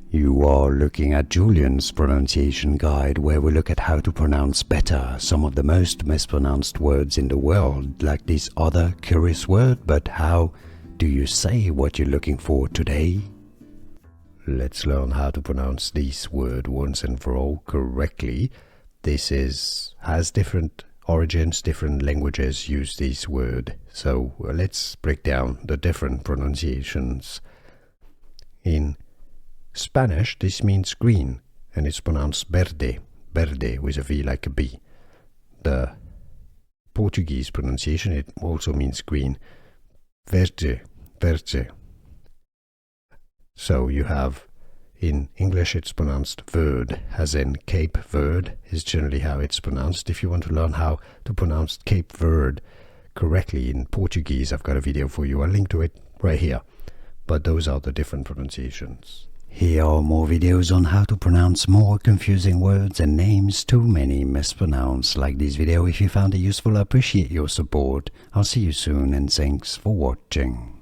You are looking at Julian's pronunciation guide, where we look at how to pronounce better some of the most mispronounced words in the world, like this other curious word. But how do you say what you're looking for today? Let's learn how to pronounce this word once and for all correctly. This has different origins, different languages use this word. So let's break down the different pronunciations. In Spanish, this means green, and it's pronounced verde, verde with a V like a B. The Portuguese pronunciation, it also means green, verde, verde. So you have, in English it's pronounced Verde, as in Cape Verde is generally how it's pronounced. If you want to learn how to pronounce Cape Verde correctly in Portuguese, I've got a video for you. I'll link to it right here. But those are the different pronunciations. Here are more videos on how to pronounce more confusing words and names too many mispronounced. Like this video if you found it useful. I appreciate your support. I'll see you soon and thanks for watching.